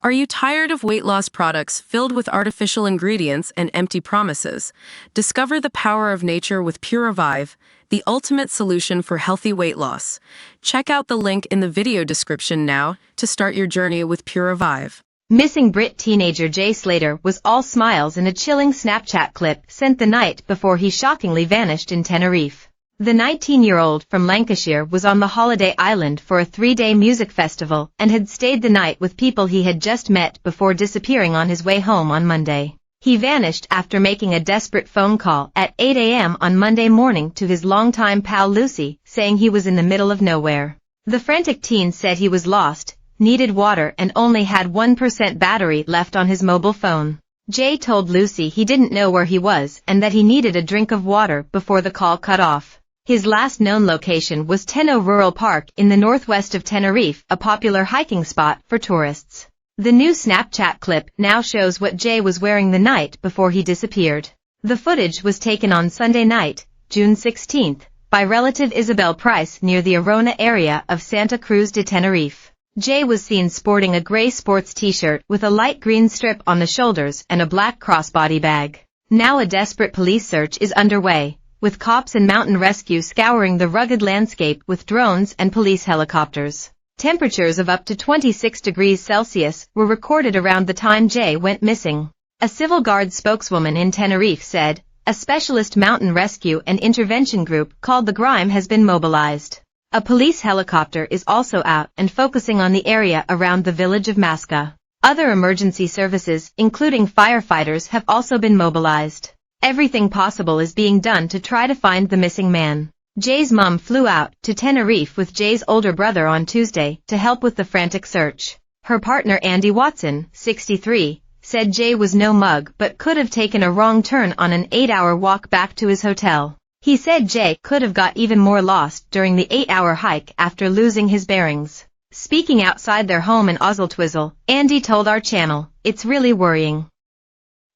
Are you tired of weight loss products filled with artificial ingredients and empty promises? Discover the power of nature with Pure Revive, the ultimate solution for healthy weight loss. Check out the link in the video description now to start your journey with Pure Revive. Missing Brit teenager Jay Slater was all smiles in a chilling Snapchat clip sent the night before he shockingly vanished in Tenerife. The 19-year-old from Lancashire was on the holiday island for a 3-day music festival and had stayed the night with people he had just met before disappearing on his way home on Monday. He vanished after making a desperate phone call at 8 a.m. on Monday morning to his longtime pal Lucy, saying he was in the middle of nowhere. The frantic teen said he was lost, needed water and only had 1% battery left on his mobile phone. Jay told Lucy he didn't know where he was and that he needed a drink of water before the call cut off. His last known location was Tenerife Rural Park in the northwest of Tenerife, a popular hiking spot for tourists. The new Snapchat clip now shows what Jay was wearing the night before he disappeared. The footage was taken on Sunday night, June 16th, by relative Isabel Price near the Arona area of Santa Cruz de Tenerife. Jay was seen sporting a gray sports t-shirt with a light green strip on the shoulders and a black crossbody bag. Now a desperate police search is underway, with cops and mountain rescue scouring the rugged landscape with drones and police helicopters. Temperatures of up to 26 degrees Celsius were recorded around the time Jay went missing. A Civil Guard spokeswoman in Tenerife said, a specialist mountain rescue and intervention group called the Grime has been mobilized. A police helicopter is also out and focusing on the area around the village of Masca. Other emergency services, including firefighters, have also been mobilized. Everything possible is being done to try to find the missing man. Jay's mom flew out to Tenerife with Jay's older brother on Tuesday to help with the frantic search. Her partner Andy Watson, 63, said Jay was no mug but could have taken a wrong turn on an 8-hour walk back to his hotel. He said Jay could have got even more lost during the 8-hour hike after losing his bearings. Speaking outside their home in Ozzeltwizel, Andy told our channel, "It's really worrying.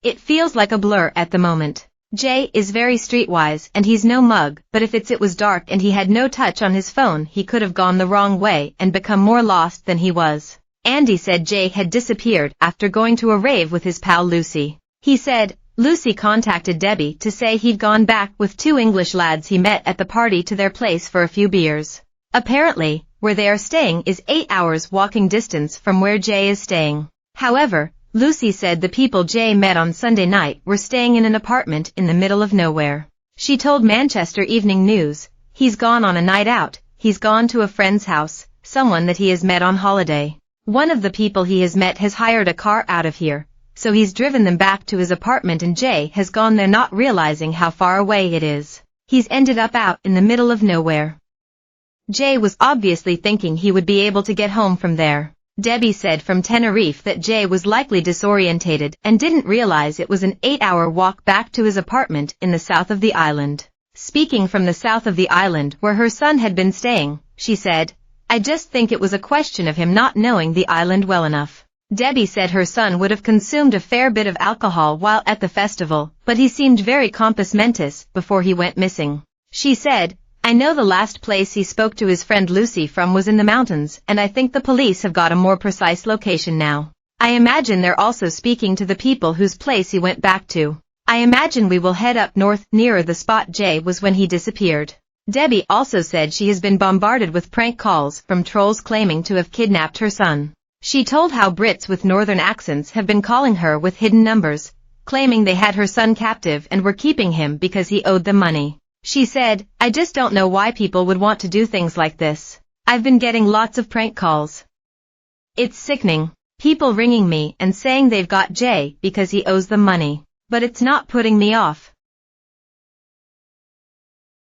It feels like a blur at the moment. Jay is very streetwise and he's no mug, but if it was dark and he had no touch on his phone, he could have gone the wrong way and become more lost than he was." Andy said Jay had disappeared after going to a rave with his pal Lucy. He said, Lucy contacted Debbie to say he'd gone back with 2 English lads he met at the party to their place for a few beers. Apparently, where they are staying is 8 hours walking distance from where Jay is staying. However, Lucy said the people Jay met on Sunday night were staying in an apartment in the middle of nowhere. She told Manchester Evening News, "He's gone on a night out, he's gone to a friend's house, someone that he has met on holiday. One of the people he has met has hired a car out of here, so he's driven them back to his apartment and Jay has gone there not realizing how far away it is. He's ended up out in the middle of nowhere." Jay was obviously thinking he would be able to get home from there. Debbie said from Tenerife that Jay was likely disorientated and didn't realize it was an 8-hour walk back to his apartment in the south of the island. Speaking from the south of the island where her son had been staying, she said, "I just think it was a question of him not knowing the island well enough." Debbie said her son would have consumed a fair bit of alcohol while at the festival, but he seemed very compos mentis before he went missing. She said, "I know the last place he spoke to his friend Lucy from was in the mountains, and I think the police have got a more precise location now. I imagine they're also speaking to the people whose place he went back to. I imagine we will head up north nearer the spot Jay was when he disappeared." Debbie also said she has been bombarded with prank calls from trolls claiming to have kidnapped her son. She told how Brits with northern accents have been calling her with hidden numbers, claiming they had her son captive and were keeping him because he owed them money. She said, "I just don't know why people would want to do things like this. I've been getting lots of prank calls. It's sickening. People ringing me and saying they've got Jay because he owes them money. But it's not putting me off.